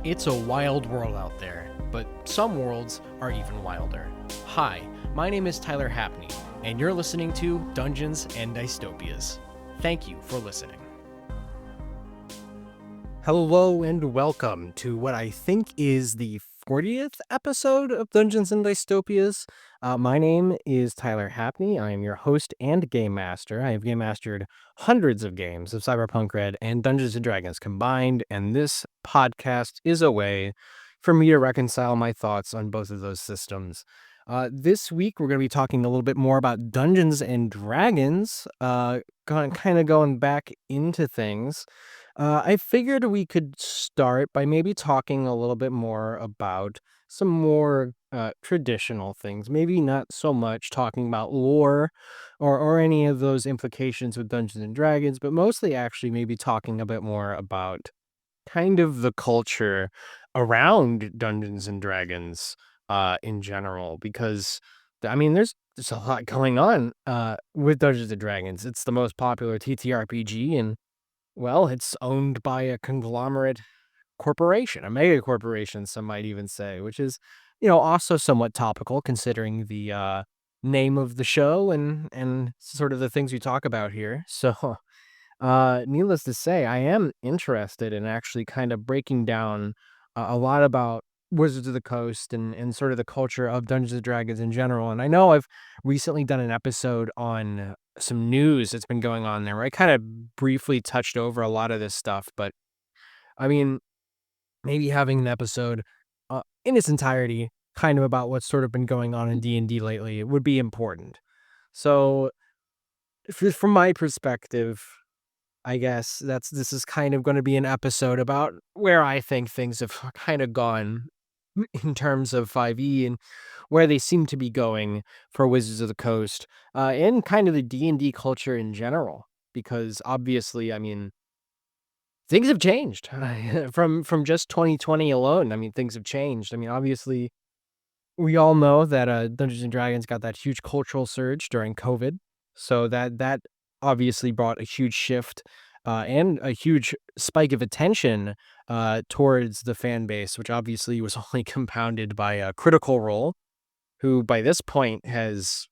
It's a wild world out there, but some worlds are even wilder. Hi, my name is Tyler Hapney, and you're listening to Dungeons and Dystopias. Thank you for listening. Hello and welcome to what I think is the 40th episode of Dungeons and Dystopias. My name is Tyler Hapney. I am your host and game master. I have game mastered hundreds of games of Cyberpunk Red and Dungeons and Dragons combined, and this podcast is a way for me to reconcile my thoughts on both of those systems. This week, we're going to be talking a little bit more about Dungeons and Dragons, kind of going back into things. I figured we could start by maybe talking a little bit more about some more traditional things. Maybe not so much talking about lore or any of those implications with Dungeons and Dragons, but mostly actually maybe talking a bit more about kind of the culture around Dungeons and Dragons in general, because I mean, there's a lot going on with Dungeons and Dragons. It's the most popular TTRPG, and well, it's owned by a conglomerate corporation, a mega corporation, some might even say, which is, also somewhat topical considering the name of the show and sort of the things we talk about here. So, needless to say, I am interested in actually kind of breaking down a lot about Wizards of the Coast and sort of the culture of Dungeons and Dragons in general. And I know I've recently done an episode on some news that's been going on there where I kind of briefly touched over a lot of this stuff. But I mean, maybe having an episode in its entirety kind of about what's sort of been going on in D&D lately would be important. So from my perspective, I guess this is kind of going to be an episode about where I think things have kind of gone in terms of 5e and where they seem to be going for Wizards of the Coast, and kind of the D&D culture in general. Because obviously, I mean, things have changed from just 2020 alone. I mean, things have changed. I mean, obviously, we all know that Dungeons and Dragons got that huge cultural surge during COVID, so that obviously brought a huge shift and a huge spike of attention towards the fan base, which obviously was only compounded by Critical Role, who by this point has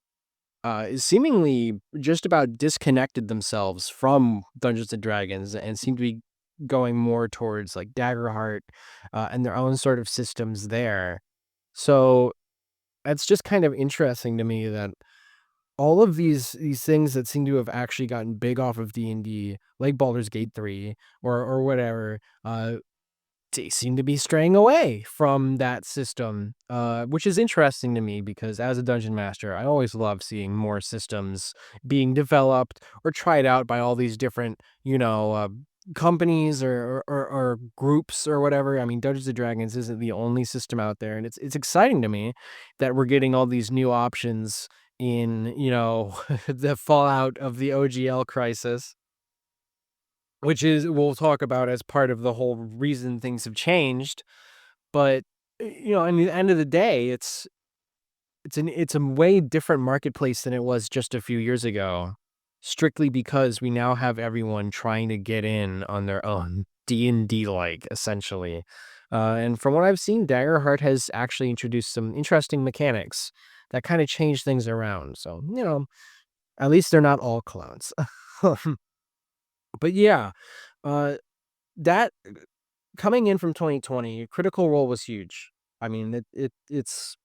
seemingly just about disconnected themselves from Dungeons and Dragons and seem to be going more towards like Daggerheart and their own sort of systems there. So it's just kind of interesting to me that all of these things that seem to have actually gotten big off of D&D, like Baldur's Gate 3 or whatever, they seem to be straying away from that system, which is interesting to me because as a dungeon master, I always love seeing more systems being developed or tried out by all these different, companies or groups or whatever. I mean, Dungeons and Dragons isn't the only system out there, and it's exciting to me that we're getting all these new options in, the fallout of the OGL crisis, which is we'll talk about as part of the whole reason things have changed. But in the end of the day, it's a way different marketplace than it was just a few years ago, strictly because we now have everyone trying to get in on their own D&D like essentially. And from what I've seen, Daggerheart has actually introduced some interesting mechanics that kind of change things around. So, at least they're not all clones. But yeah, uh, that coming in from 2020, Critical Role was huge. I mean, it's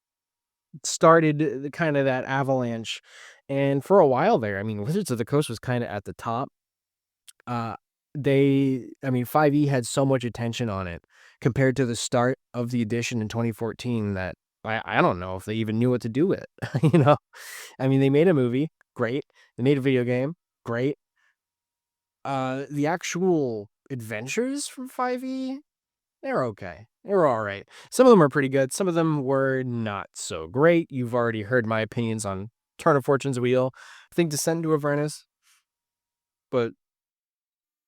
started kind of that avalanche, and for a while there, I mean, Wizards of the Coast was kind of at the top. I mean, 5e had so much attention on it compared to the start of the edition in 2014 that I don't know if they even knew what to do with it. I mean, they made a movie, great. They made a video game, great. The actual adventures from 5e, they're okay. They were all right. Some of them are pretty good. Some of them were not so great. You've already heard my opinions on Turn of Fortune's Wheel. I think Descent into Avernus. But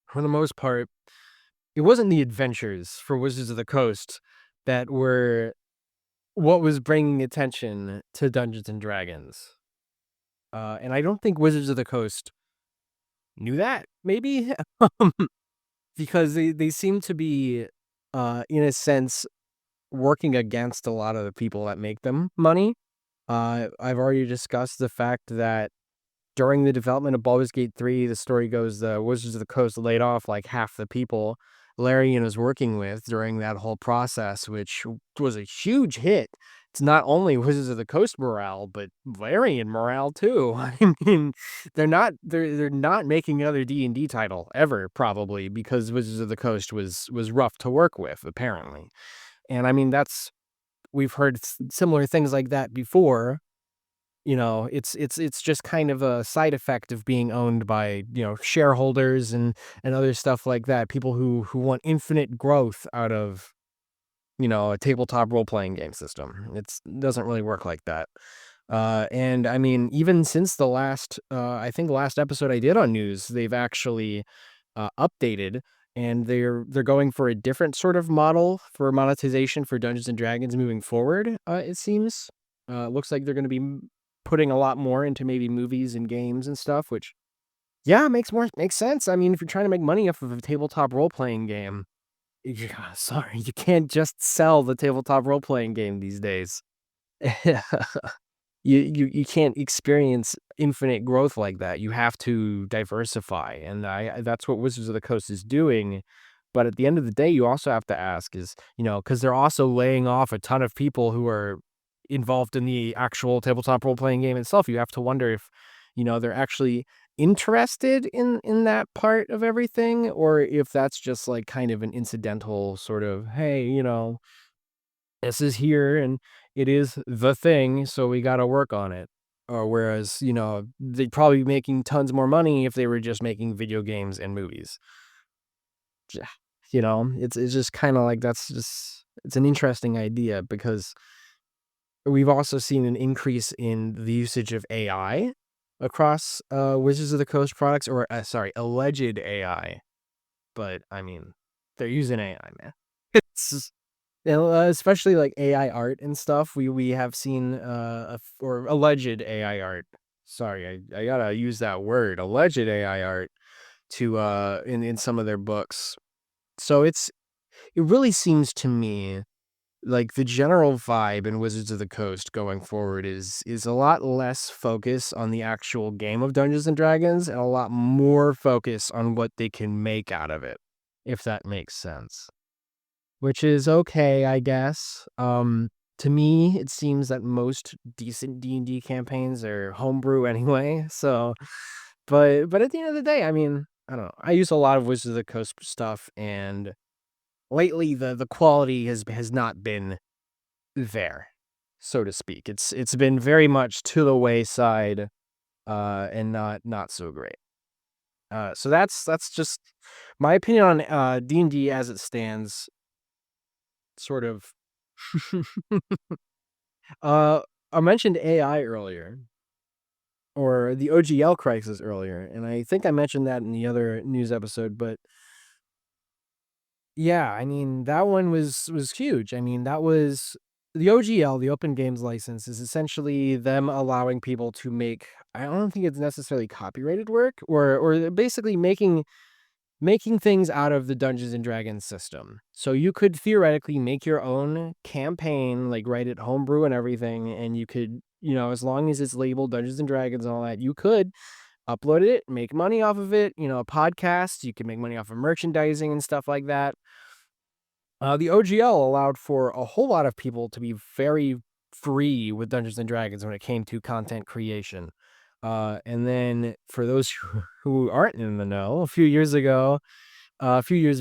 for the most part, it wasn't the adventures for Wizards of the Coast that were what was bringing attention to Dungeons and Dragons. And I don't think Wizards of the Coast knew that, maybe? Because they seem to be in a sense, working against a lot of the people that make them money. I've already discussed the fact that during the development of Baldur's Gate 3, the story goes the Wizards of the Coast laid off like half the people Larian was working with during that whole process, which was a huge hit. It's not only Wizards of the Coast morale, but Larian morale too. I mean, they're not making another D&D title ever, probably, because Wizards of the Coast was rough to work with, apparently. And I mean, we've heard similar things like that before. It's just kind of a side effect of being owned by, shareholders and other stuff like that. People who want infinite growth out of, a tabletop role-playing game system. It doesn't really work like that. And I mean, even since the I think the last episode I did on news, they've actually updated, and they're going for a different sort of model for monetization for Dungeons and Dragons moving forward. It seems. Looks like they're going to be putting a lot more into maybe movies and games and stuff, which yeah, makes sense. I mean, if you're trying to make money off of a tabletop role playing game, yeah, sorry, you can't just sell the tabletop role playing game these days. You can't experience infinite growth like that. You have to diversify, and that's what Wizards of the Coast is doing. But at the end of the day, you also have to ask is, because they're also laying off a ton of people who are involved in the actual tabletop role-playing game itself. You have to wonder if, they're actually interested in that part of everything, or if that's just like kind of an incidental sort of, hey, this is here and it is the thing, so we got to work on it. Or whereas, they'd probably be making tons more money if they were just making video games and movies. Yeah. It's just kind of like it's an interesting idea because we've also seen an increase in the usage of AI across Wizards of the Coast products, or sorry, alleged AI. But I mean, they're using AI, man. It's especially like AI art and stuff. We have seen or alleged AI art. Sorry, I gotta use that word, alleged AI art, to in some of their books. So it really seems to me like the general vibe in Wizards of the Coast going forward is a lot less focus on the actual game of Dungeons and Dragons and a lot more focus on what they can make out of it, if that makes sense. Which is okay, I guess. To me, it seems that most decent D&D campaigns are homebrew anyway. So, but at the end of the day, I mean, I don't know. I use a lot of Wizards of the Coast stuff, and lately the quality has not been there, so to speak. It's been very much to the wayside, and not so great. So that's just my opinion on D&D as it stands. Sort of. uh, I mentioned AI earlier, or the OGL crisis earlier, and I think I mentioned that in the other news episode. But yeah, I mean that one was huge. I mean that was the OGL, the Open Games License, is essentially them allowing people to make. I don't think it's necessarily copyrighted work, or basically making things out of the Dungeons and Dragons system. So you could theoretically make your own campaign, like write it homebrew and everything, and you could, as long as it's labeled Dungeons and Dragons and all that, you could upload it, make money off of it, a podcast, you can make money off of merchandising and stuff like that. The OGL allowed for a whole lot of people to be very free with Dungeons and Dragons when it came to content creation. And then for those who aren't in the know, a few years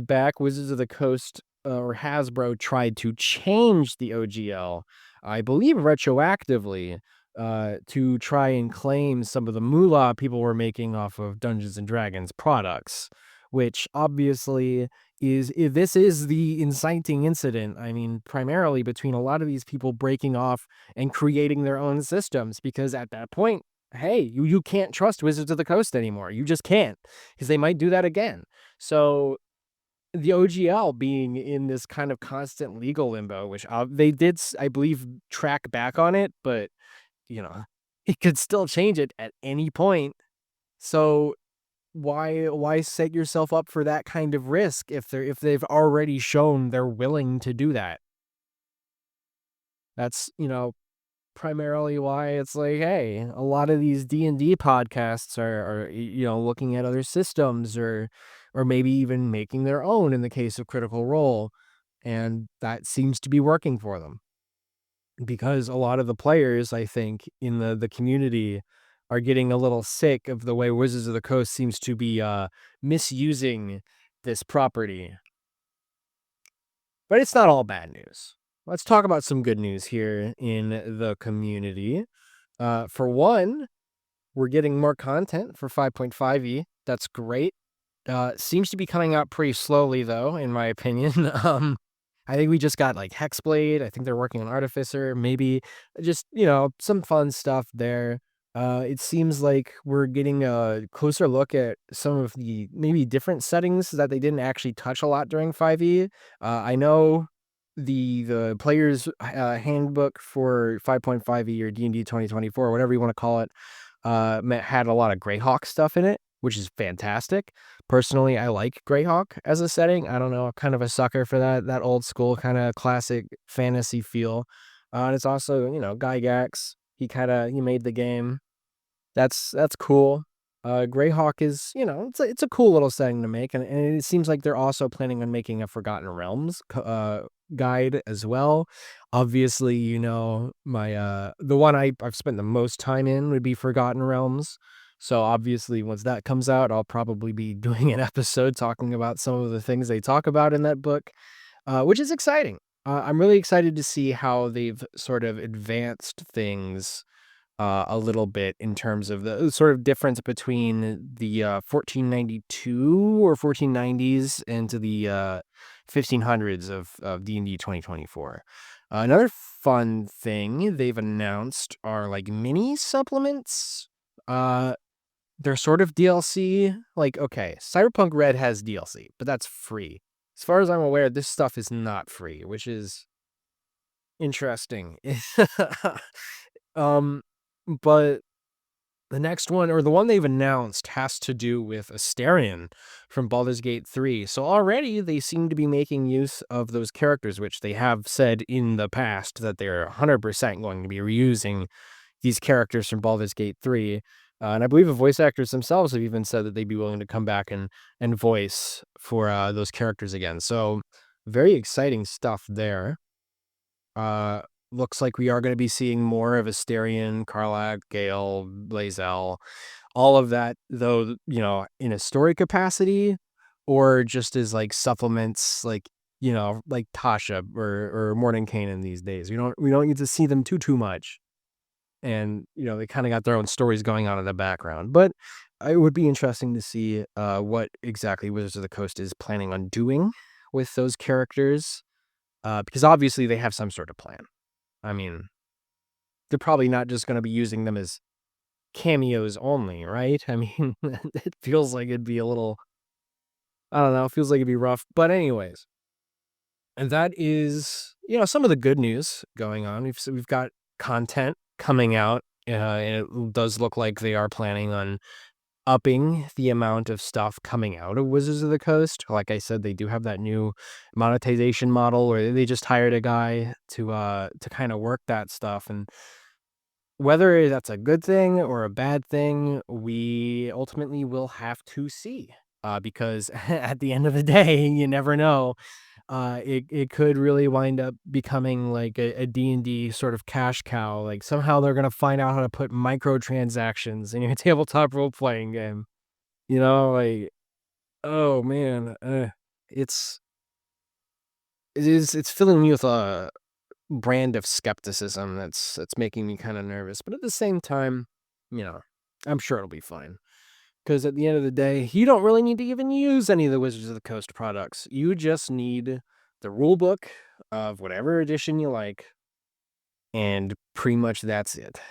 back, Wizards of the Coast or Hasbro tried to change the OGL, I believe retroactively, to try and claim some of the moolah people were making off of Dungeons and Dragons products, which obviously this is the inciting incident. I mean, primarily between a lot of these people breaking off and creating their own systems, because at that point, hey, you can't trust Wizards of the Coast anymore. You just can't, because they might do that again. So the OGL being in this kind of constant legal limbo, which they did, I believe, track back on it, but it could still change it at any point. So why set yourself up for that kind of risk if they've already shown they're willing to do that? That's, primarily why it's like, hey, a lot of these D&D podcasts are looking at other systems or maybe even making their own in the case of Critical Role, and that seems to be working for them because a lot of the players, I think, in the community are getting a little sick of the way Wizards of the Coast seems to be misusing this property. But it's not all bad news. Let's talk about some good news here in the community. For one, we're getting more content for 5.5e. That's great. Seems to be coming out pretty slowly, though, in my opinion. I think we just got like Hexblade. I think they're working on Artificer. Maybe just some fun stuff there. It seems like we're getting a closer look at some of the maybe different settings that they didn't actually touch a lot during 5e. I know the player's handbook for 5.5e or D&D 2024, whatever you want to call it, had a lot of Greyhawk stuff in it, which is fantastic. Personally, I like Greyhawk as a setting. I don't know, I'm kind of a sucker for that old school kind of classic fantasy feel. And it's also, Gygax. He made the game. That's cool. Greyhawk is, it's a cool little setting to make, and it seems like they're also planning on making a Forgotten Realms guide as well. Obviously, my the one I've spent the most time in would be Forgotten Realms. So obviously, once that comes out, I'll probably be doing an episode talking about some of the things they talk about in that book, which is exciting. I'm really excited to see how they've sort of advanced things a little bit in terms of the sort of difference between the 1492 or 1490s into the 1500s of D&D 2024. Another fun thing they've announced are like mini supplements. They're sort of DLC. Like, okay, Cyberpunk Red has DLC, but that's free. As far as I'm aware, this stuff is not free, which is interesting. um, but the next one, or the one they've announced, has to do with Astarion from Baldur's Gate 3. So already they seem to be making use of those characters, which they have said in the past that they're 100% going to be reusing these characters from Baldur's Gate 3. And I believe the voice actors themselves have even said that they'd be willing to come back and voice for those characters again. So very exciting stuff there. Looks like we are going to be seeing more of Astarion, Karlach, Gale, Blazel, all of that, though, in a story capacity or just as like supplements, like Tasha or Mordenkainen these days. We don't get to see them too much. And, they kind of got their own stories going on in the background. But it would be interesting to see what exactly Wizards of the Coast is planning on doing with those characters. Because obviously they have some sort of plan. I mean, they're probably not just going to be using them as cameos only, right? I mean, it feels like it'd be a little, I don't know, it feels like it'd be rough. But anyways, and that is, some of the good news going on. We've got content coming out, and it does look like they are planning on upping the amount of stuff coming out of Wizards of the Coast. Like I said, they do have that new monetization model where they just hired a guy to kind of work that stuff. And whether that's a good thing or a bad thing, we ultimately will have to see. Because at the end of the day, you never know. It could really wind up becoming like a D&D sort of cash cow. Like somehow they're going to find out how to put microtransactions in your tabletop role-playing game. Like, oh man, it's filling me with a brand of skepticism that's making me kind of nervous. But at the same time, I'm sure it'll be fine. Because at the end of the day, you don't really need to even use any of the Wizards of the Coast products. You just need the rule book of whatever edition you like, and pretty much that's it.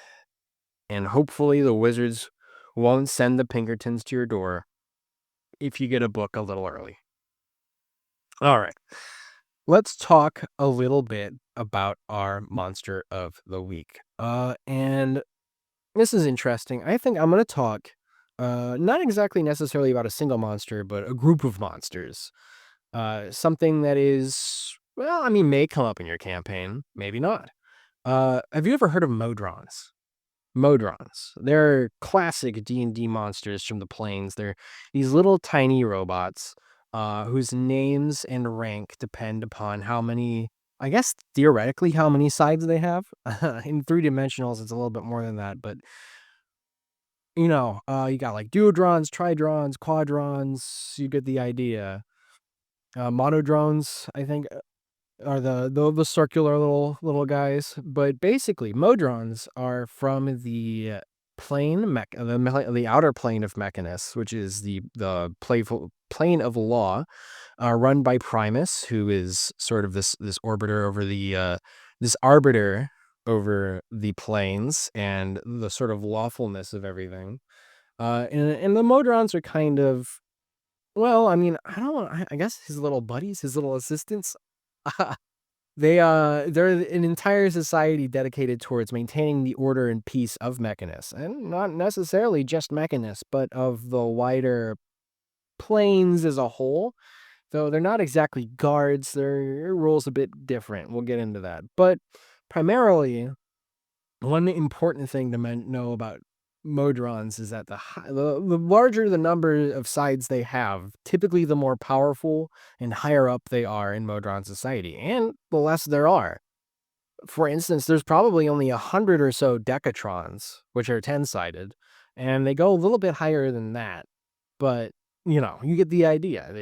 And hopefully the Wizards won't send the Pinkertons to your door if you get a book a little early. All right. Let's talk a little bit about our monster of the week. And this is interesting. I think I'm going to talk not exactly necessarily about a single monster, but a group of monsters. Something that is, well, I mean, may come up in your campaign, maybe not. Have you ever heard of Modrons? Modrons. They're classic D&D monsters from the plains. They're these little tiny robots whose names and rank depend upon how many, I guess theoretically, how many sides they have. In three dimensionals, it's a little bit more than that, but you got like duodrons, tridrons, quadrons. You get the idea. Monodrones, I think, are the circular little guys, but basically modrons are from the the outer plane of Mechanus, which is the playful plane of law, run by Primus, who is sort of this orbiter over this arbiter over the planes and the sort of lawfulness of everything. And the modrons are kind of, well, I mean, I don't I guess his little buddies, his little assistants. They're an entire society dedicated towards maintaining the order and peace of Mechanus, and not necessarily just Mechanus, but of the wider planes as a whole. Though they're not exactly guards, their role's a bit different. We'll get into that. But primarily, one important thing to know about Modrons is that the larger the number of sides they have, typically the more powerful and higher up they are in Modron society, and the less there are. For instance, there's probably only 100 or so Decatrons, which are 10-sided, and they go a little bit higher than that. But, you get the idea.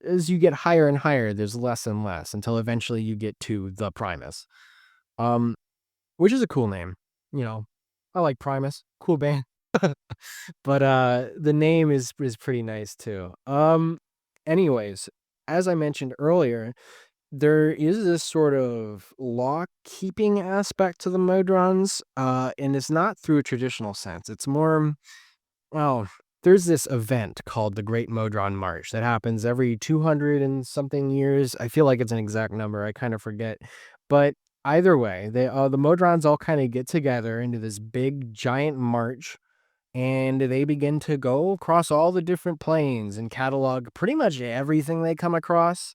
As you get higher and higher, there's less and less until eventually you get to the Primus. Um, which is a cool name. You know, I like Primus. Cool band. But the name is pretty nice too. Anyways, as I mentioned earlier, there is this sort of law keeping aspect to the Modrons, and it's not through a traditional sense. It's more, well, there's this event called the Great Modron March that happens every 200 and something years. I feel like it's an exact number. I kind of forget. But either way, the Modrons all kind of get together into this big giant march, and they begin to go across all the different planes and catalog pretty much everything they come across.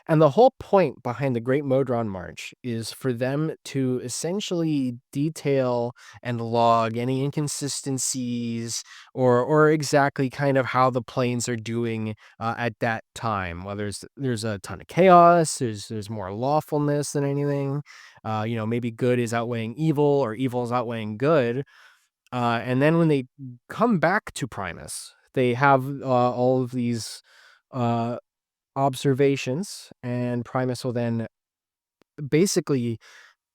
And the whole point behind the Great Modron March is for them to essentially detail and log any inconsistencies, or exactly kind of how the planes are doing at that time. Well, there's a ton of chaos. There's more lawfulness than anything. Maybe good is outweighing evil, or evil is outweighing good. And then when they come back to Primus, they have all of these uh, observations, and Primus will then basically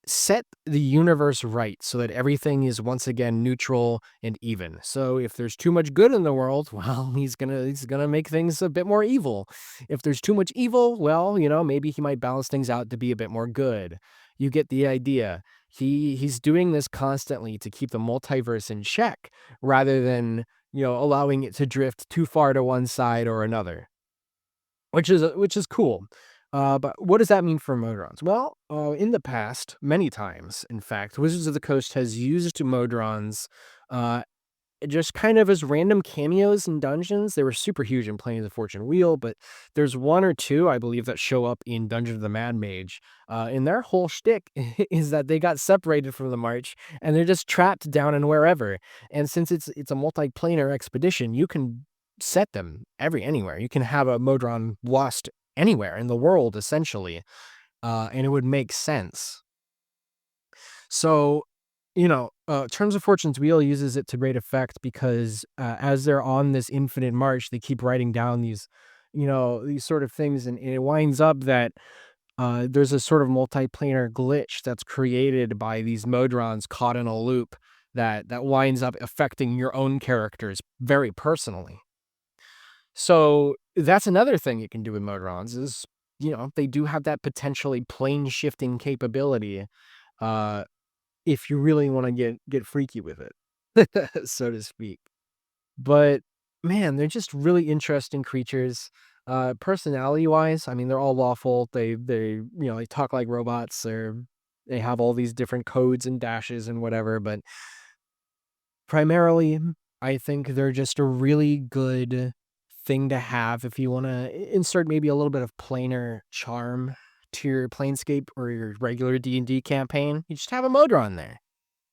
set the universe right so that everything is once again neutral and even. So if there's too much good in the world, well, he's gonna make things a bit more evil. If there's too much evil, well, maybe he might balance things out to be a bit more good. You get the idea. He's doing this constantly to keep the multiverse in check, rather than, allowing it to drift too far to one side or another, which is cool. But what does that mean for Modrons? Well, in the past, many times, in fact, Wizards of the Coast has used Modrons uh, just kind of as random cameos in dungeons. They were super huge in Planes of Fortune Wheel, but there's one or two, I believe, that show up in Dungeon of the Mad Mage. And their whole shtick is that they got separated from the march, and they're just trapped down in wherever. And since it's a multiplanar expedition, you can set them anywhere. You can have a Modron lost anywhere in the world, essentially, and it would make sense. So, Terms of Fortune's Wheel uses it to great effect because as they're on this infinite march, they keep writing down these sort of things, and it winds up that there's a sort of multiplanar glitch that's created by these Modrons caught in a loop that winds up affecting your own characters very personally. So that's another thing you can do with Modrons is, they do have that potentially plane shifting capability. Uh, if you really want to get freaky with it, so to speak. But man, they're just really interesting creatures. Personality wise, I mean, they're all lawful. They talk like robots. They have all these different codes and dashes and whatever. But primarily, I think they're just a really good thing to have if you want to insert maybe a little bit of planar charm to your Planescape or your regular D&D campaign. You just have a Modron there.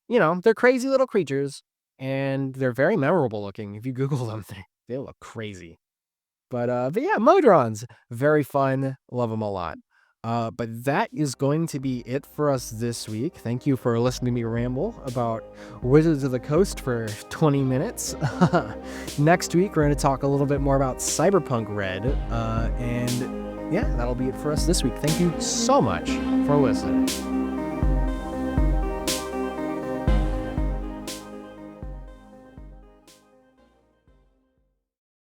They're crazy little creatures, and they're very memorable looking. If you Google them, they look crazy. But yeah, Modrons, very fun. Love them a lot. But that is going to be it for us this week. Thank you for listening to me ramble about Wizards of the Coast for 20 minutes. Next week, we're going to talk a little bit more about Cyberpunk Red. And yeah, that'll be it for us this week. Thank you so much for listening.